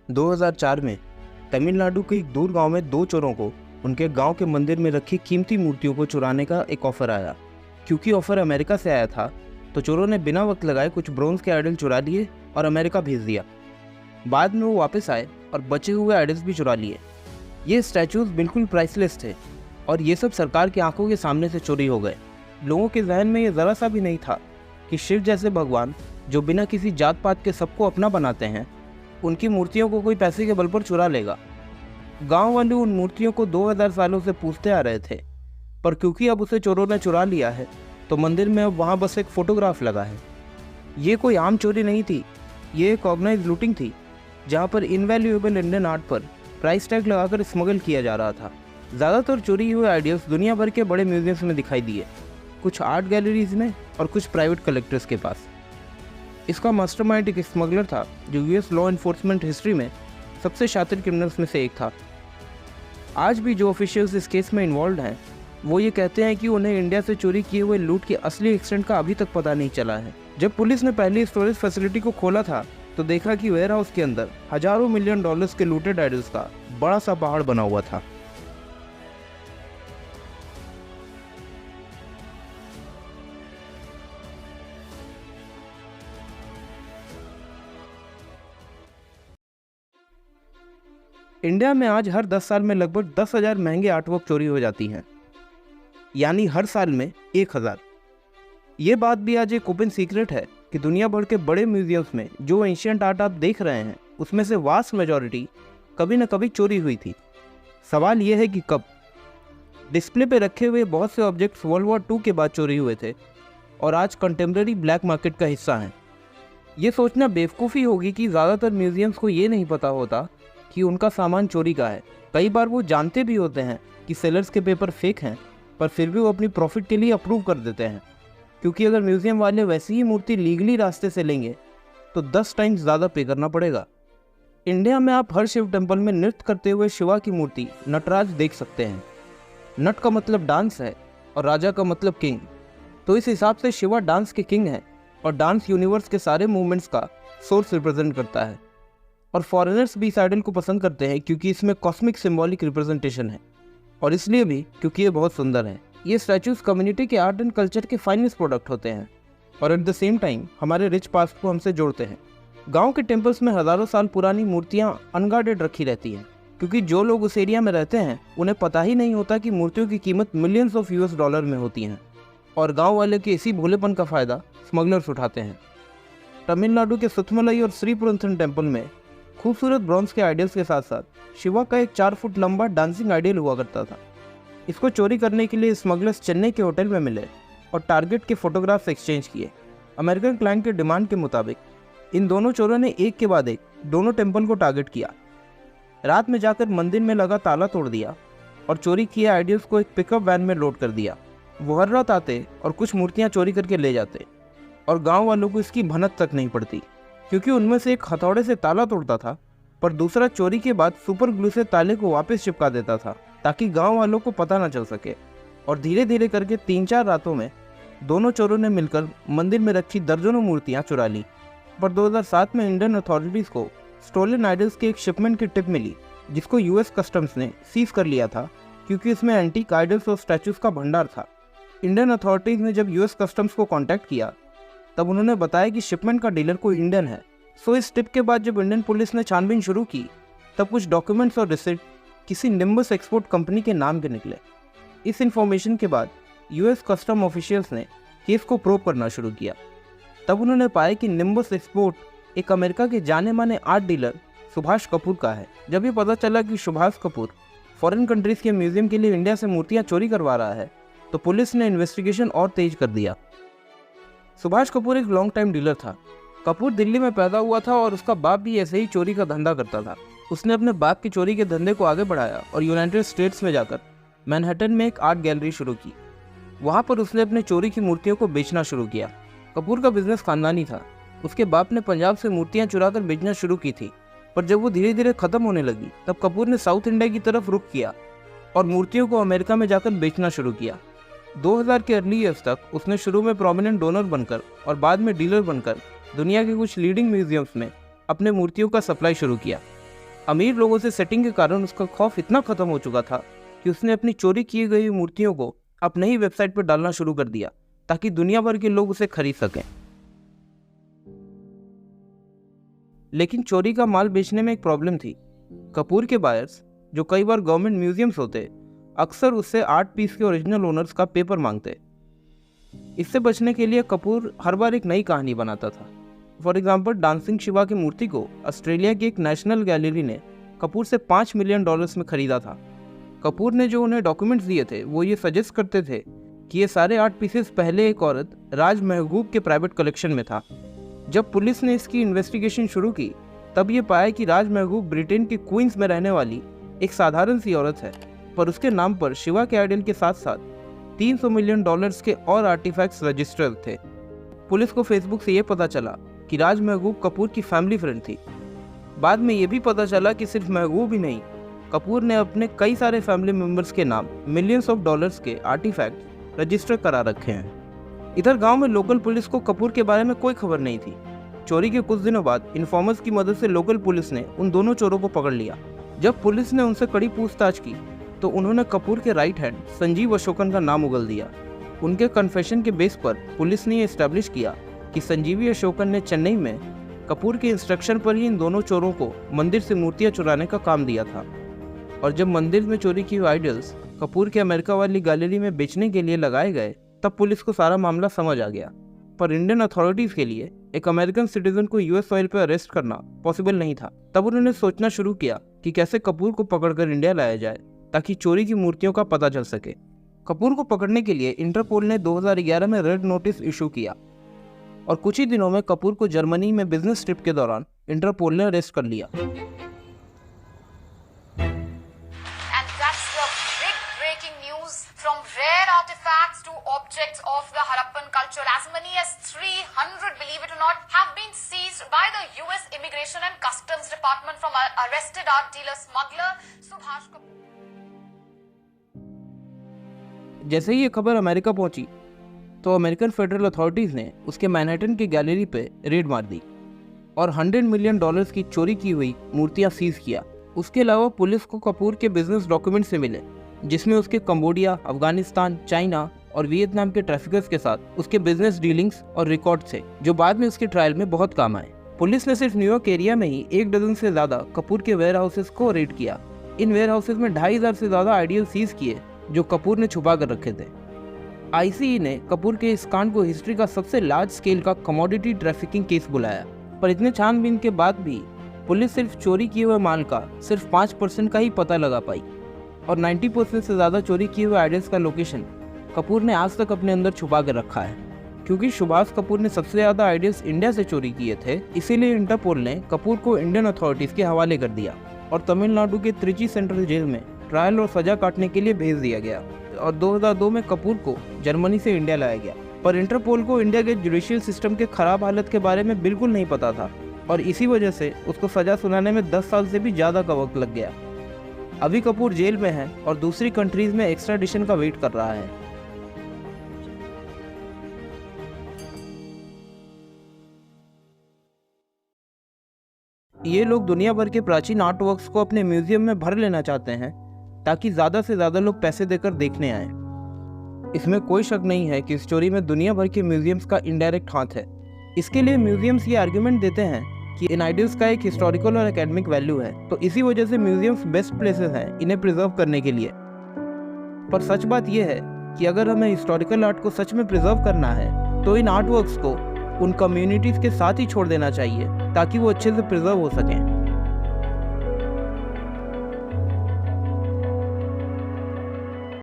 2004 में तमिलनाडु के एक दूर गांव में दो चोरों को उनके गांव के मंदिर में रखी कीमती मूर्तियों को चुराने का एक ऑफर आया। क्योंकि ऑफर अमेरिका से आया था तो चोरों ने बिना वक्त लगाए कुछ ब्रोंज के आइडल चुरा लिए और अमेरिका भेज दिया। बाद में वो वापस आए और बचे हुए आइडल्स भी चुरा लिए। ये स्टैचूज बिल्कुल प्राइसलेस थे और ये सब सरकार की आंखों के सामने से चोरी हो गए। लोगों के जहन में ये ज़रा सा भी नहीं था कि शिव जैसे भगवान जो बिना किसी जात पात के सबको अपना बनाते हैं, उनकी मूर्तियों को कोई पैसे के बल पर चुरा लेगा। गांव वाले उन मूर्तियों को 2000 सालों से पूछते आ रहे थे, पर क्योंकि अब उसे चोरों ने चुरा लिया है तो मंदिर में अब वहाँ बस एक फोटोग्राफ लगा है। ये कोई आम चोरी नहीं थी, ये एक ऑर्गेनाइज लूटिंग थी जहाँ पर इनवैल्यूएबल इंडियन आर्ट पर प्राइस टैग लगाकर स्मगल किया जा रहा था। ज़्यादातर चोरी हुए आइडियल्स दुनिया भर के बड़े म्यूजियम्स में दिखाई दिए, कुछ आर्ट गैलरीज में और कुछ प्राइवेट कलेक्टर्स के पास। इसका मास्टरमाइंड एक स्मगलर था जो यूएस लॉ एनफोर्समेंट हिस्ट्री में सबसे शातिर क्रिमिनल्स में से एक था। आज भी जो ऑफिशियल्स इस केस में इन्वॉल्व हैं वो ये कहते हैं कि उन्हें इंडिया से चोरी किए हुए लूट की असली एक्सटेंट का अभी तक पता नहीं चला है। जब पुलिस ने पहली स्टोरेज फैसिलिटी को खोला था तो देखा कि वेयर हाउस के अंदर हजारों मिलियन डॉलर्स के लूटेड आइडल्स का बड़ा सा पहाड़ बना हुआ था। इंडिया में आज हर 10 साल में लगभग 10,000 महंगे आर्टवर्क चोरी हो जाती हैं, यानी हर साल में 1,000। ये बात भी आज एक ओपन सीक्रेट है कि दुनिया भर के बड़े म्यूजियम्स में जो एंशिएंट आर्ट आप देख रहे हैं उसमें से वास्ट मेजॉरिटी कभी न कभी चोरी हुई थी। सवाल यह है कि कब। डिस्प्ले पे रखे हुए बहुत से ऑब्जेक्ट्स वर्ल्ड वॉर 2 के बाद चोरी हुए थे और आज कंटेम्प्रेरी ब्लैक मार्केट का हिस्सा हैं। ये सोचना बेवकूफ़ी होगी कि ज़्यादातर म्यूजियम्स को ये नहीं पता होता कि उनका सामान चोरी का है। कई बार वो जानते भी होते हैं कि सेलर्स के पेपर फेक हैं, पर फिर भी वो अपनी प्रॉफिट के लिए अप्रूव कर देते हैं, क्योंकि अगर म्यूज़ियम वाले वैसी ही मूर्ति लीगली रास्ते से लेंगे तो 10 टाइम्स ज़्यादा पे करना पड़ेगा। इंडिया में आप हर शिव टेम्पल में नृत्य करते हुए शिवा की मूर्ति नटराज देख सकते हैं। नट का मतलब डांस है और राजा का मतलब किंग, तो इस हिसाब से शिवा डांस के किंग है और डांस यूनिवर्स के सारे मूवमेंट्स का सोर्स रिप्रेजेंट करता है। और फॉरेनर्स भी इस आइडल को पसंद करते हैं क्योंकि इसमें कॉस्मिक सिंबॉलिक रिप्रेजेंटेशन है, और इसलिए भी क्योंकि ये बहुत सुंदर है। ये स्टैचूज कम्युनिटी के आर्ट एंड कल्चर के फाइनेस्ट प्रोडक्ट होते हैं और एट द सेम टाइम हमारे रिच पास्ट को हमसे जोड़ते हैं। गांव के टेम्पल्स में हज़ारों साल पुरानी मूर्तियां अनगार्डेड रखी रहती हैं, क्योंकि जो लोग उस एरिया में रहते हैं उन्हें पता ही नहीं होता कि मूर्तियों की कीमत मिलियंस ऑफ US डॉलर में होती हैं, और गाँव वाले के इसी भोलेपन का फ़ायदा स्मगलर्स उठाते हैं। तमिलनाडु के सुथमलई और श्रीपुरंथन टेम्पल में खूबसूरत ब्रॉन्ज के आइडल्स के साथ साथ शिवा का एक 4 फुट लंबा डांसिंग आइडल हुआ करता था। इसको चोरी करने के लिए स्मगलर्स चेन्नई के होटल में मिले और टारगेट के फोटोग्राफ्स एक्सचेंज किए। अमेरिकन क्लाइंट के डिमांड के मुताबिक इन दोनों चोरों ने एक के बाद एक दोनों टेम्पल को टारगेट किया। रात में जाकर मंदिर में लगा ताला तोड़ दिया और चोरी किए आइडल्स को एक पिकअप वैन में लोड कर दिया। वो हर रात आते और कुछ मूर्तियाँ चोरी करके ले जाते और गाँव वालों को इसकी भनक तक नहीं पड़ती, क्योंकि उनमें से एक हथौड़े से ताला तोड़ता था पर दूसरा चोरी के बाद सुपर ग्लू से ताले को वापस चिपका देता था ताकि गांव वालों को पता न चल सके। और धीरे धीरे करके 3-4 रातों में दोनों चोरों ने मिलकर मंदिर में रखी दर्जनों मूर्तियां चुरा ली। पर 2007 में इंडियन अथॉरिटीज़ को स्टोलन आइडल्स की एक शिपमेंट की टिप मिली जिसको US कस्टम्स ने सीज कर लिया था, क्योंकि इसमें एंटीक आइडल्स और स्टैचूज का भंडार था। इंडियन अथॉरिटीज़ ने जब US कस्टम्स को कॉन्टैक्ट किया तब उन्होंने बताया कि शिपमेंट का डीलर कोई इंडियन है। सो इस टिप के बाद जब इंडियन पुलिस ने छानबीन शुरू की तब कुछ डॉक्यूमेंट्स और रिसिप्ट किसी निम्बस एक्सपोर्ट कंपनी के नाम के निकले। इस इंफॉर्मेशन के बाद US कस्टम ऑफिशियल्स ने केस को प्रोब करना शुरू किया। तब उन्होंने पाया कि निम्बस एक्सपोर्ट एक अमेरिका के जाने माने आर्ट डीलर सुभाष कपूर का है। जब ये पता चला कि सुभाष कपूर फॉरेन कंट्रीज़ के म्यूजियम के लिए इंडिया से मूर्तियाँ चोरी करवा रहा है तो पुलिस ने इन्वेस्टिगेशन और तेज कर दिया। सुभाष कपूर एक लॉन्ग टाइम डीलर था। कपूर दिल्ली में पैदा हुआ था और उसका बाप भी ऐसे ही चोरी का धंधा करता था। उसने अपने बाप की चोरी के धंधे को आगे बढ़ाया और यूनाइटेड स्टेट्स में जाकर मैनहट्टन में एक आर्ट गैलरी शुरू की। वहाँ पर उसने अपने चोरी की मूर्तियों को बेचना शुरू किया। कपूर का बिजनेस खानदानी था। उसके बाप ने पंजाब से मूर्तियाँ चुरा कर बेचना शुरू की थी, पर जब वो धीरे धीरे ख़त्म होने लगी तब कपूर ने साउथ इंडिया की तरफ रुख किया और मूर्तियों को अमेरिका में जाकर बेचना शुरू किया। 2000 के अर्ली ईयर्स तक उसने शुरू में प्रोमिनेंट डोनर बनकर और बाद में डीलर बनकर दुनिया के कुछ लीडिंग म्यूजियम्स में अपने मूर्तियों का सप्लाई शुरू किया। अमीर लोगों से सेटिंग के कारण उसका खौफ इतना खत्म हो चुका था कि उसने अपनी चोरी की गई मूर्तियों को अपने ही वेबसाइट पर डालना शुरू कर दिया ताकि दुनिया भर के लोग उसे खरीद सकें। लेकिन चोरी का माल बेचने में एक प्रॉब्लम थी। कपूर के बायर्स, जो कई बार गवर्नमेंट म्यूजियम्स होते, अक्सर उससे आर्ट पीस के ओरिजिनल ओनर्स का पेपर मांगते। इससे बचने के लिए कपूर हर बार एक नई कहानी बनाता था। फॉर एग्जाम्पल, डांसिंग शिवा की मूर्ति को ऑस्ट्रेलिया की एक नेशनल गैलरी ने कपूर से $5 मिलियन में खरीदा था। कपूर ने जो उन्हें डॉक्यूमेंट्स दिए थे वो ये सजेस्ट करते थे कि ये सारे आर्ट पीसेस पहले एक औरत राज महबूब के प्राइवेट कलेक्शन में था। जब पुलिस ने इसकी इन्वेस्टिगेशन शुरू की तब ये पाया कि राज महबूब ब्रिटेन के क्वींस में रहने वाली एक साधारण सी औरत है, पर उसके नाम पर शिवा के आइडल के साथ साथ $300 मिलियन के और आर्टिफैक्ट्स रजिस्टर्ड थे। पुलिस को फेसबुक से ये पता चला कि राज महबूब कपूर की फैमिली फ्रेंड थी। बाद में ये भी पता चला कि सिर्फ महबूब ही नहीं, कपूर ने अपने कई सारे फैमिली मेंबर्स के नाम मिलियंस ऑफ डॉलर्स के आर्टिफैक्ट रजिस्टर करा रखे हैं। इधर गांव में लोकल पुलिस को कपूर के बारे में कोई खबर नहीं थी। चोरी के कुछ दिनों बाद इन्फॉर्मर्स की मदद से लोकल पुलिस ने उन दोनों चोरों को पकड़ लिया। जब पुलिस ने उनसे कड़ी पूछताछ की तो उन्होंने कपूर के राइट हैंड संजीव अशोकन का नाम उगल दिया। उनके कन्फेशन के बेस पर पुलिस ने एस्टैब्लिश किया कि संजीवी अशोकन ने चेन्नई में कपूर के इंस्ट्रक्शन पर ही इन दोनों चोरों को मंदिर से मूर्तियां चुराने का काम दिया था। और जब मंदिर में चोरी की हुई आइडल्स कपूर के अमेरिका वाली गैलरी में बेचने के लिए लगाए गए तब पुलिस को सारा मामला समझ आ गया। पर इंडियन अथॉरिटीज़ के लिए एक अमेरिकन सिटीजन को यूएस सॉइल पर अरेस्ट करना पॉसिबल नहीं था। तब उन्होंने सोचना शुरू किया कि कैसे कपूर को पकड़कर इंडिया लाया जाए ताकि चोरी की मूर्तियों का पता चल सके। कपूर को पकड़ने के लिए इंटरपोल ने 2011 में रेड नोटिस इशू किया और कुछ ही दिनों में कपूर को जर्मनी में बिजनेस ट्रिप के दौरान इंटरपोल ने अरेस्ट कर लिया। From rare artifacts to objects of the Harappan culture, as many as 300, believe it or not, have been seized by the US Immigration and Customs Department from arrested art dealer smuggler Subhash Kapoor. जैसे ही ये खबर America पहुंची तो American federal authorities ने उसके Manhattan की gallery पे red मार दी और $100 मिलियन की चोरी की हुई मूर्तियां सीज किया। उसके अलावा पुलिस को कपूर के बिजनेस डॉक्यूमेंट से मिले जिसमें उसके कंबोडिया, अफगानिस्तान, चाइना और वियतनाम के ट्रैफिकर्स के साथ उसके बिजनेस डीलिंग्स और रिकॉर्ड थे जो बाद में उसके ट्रायल में बहुत काम आए। पुलिस ने सिर्फ न्यूयॉर्क एरिया में ही 1 डजन से ज्यादा कपूर के वेयर हाउसेस को रेड किया। इन वेयर हाउसेस में 2500 से ज्यादा आइडियल सीज किए जो कपूर ने छुपा कर रखे थे। आईसीई ने कपूर के इस कांड को हिस्ट्री का सबसे लार्ज स्केल का कमोडिटी ट्रैफिकिंग केस बुलाया, पर इतने छानबीन के बाद भी पुलिस सिर्फ चोरी किए हुए माल का सिर्फ 5% का ही पता लगा पाई और 90% से ज़्यादा चोरी किए हुए आइडल्स का लोकेशन कपूर ने आज तक अपने अंदर छुपा कर रखा है। क्योंकि सुभाष कपूर ने सबसे ज़्यादा आइडल्स इंडिया से चोरी किए थे, इसीलिए इंटरपोल ने कपूर को इंडियन अथॉरिटीज़ के हवाले कर दिया और तमिलनाडु के त्रिची सेंट्रल जेल में ट्रायल और सजा काटने के लिए भेज दिया गया और 2002 में कपूर को जर्मनी से इंडिया लाया गया। पर इंटरपोल को इंडिया के जुडिशियल सिस्टम के खराब हालत के बारे में बिल्कुल नहीं पता था और इसी वजह से उसको सजा सुनाने में 10 साल से भी ज़्यादा का वक्त लग गया। अभी कपूर जेल में है और दूसरी कंट्रीज में एक्स्ट्राडिशन का वेट कर रहा है। ये लोग दुनिया भर के प्राचीन आर्ट वर्क्स को अपने म्यूजियम में भर लेना चाहते हैं ताकि ज़्यादा से ज़्यादा लोग पैसे देकर देखने आए। इसमें कोई शक नहीं है कि स्टोरी में दुनिया भर के म्यूजियम्स का इनडायरेक्ट हाथ है। इसके लिए म्यूजियम्स ये आर्ग्यूमेंट देते हैं कि इन आइडियल्स का एक हिस्टोरिकल और एकेडमिक वैल्यू है, तो इसी वजह से म्यूजियम्स बेस्ट प्लेसेस हैं इन्हें प्रिजर्व करने के लिए। पर सच बात यह है कि अगर हमें हिस्टोरिकल आर्ट को सच में प्रिजर्व करना है तो इन आर्ट वर्क्स को उन कम्युनिटीज़ के साथ ही छोड़ देना चाहिए ताकि वो अच्छे से प्रिजर्व हो सकें।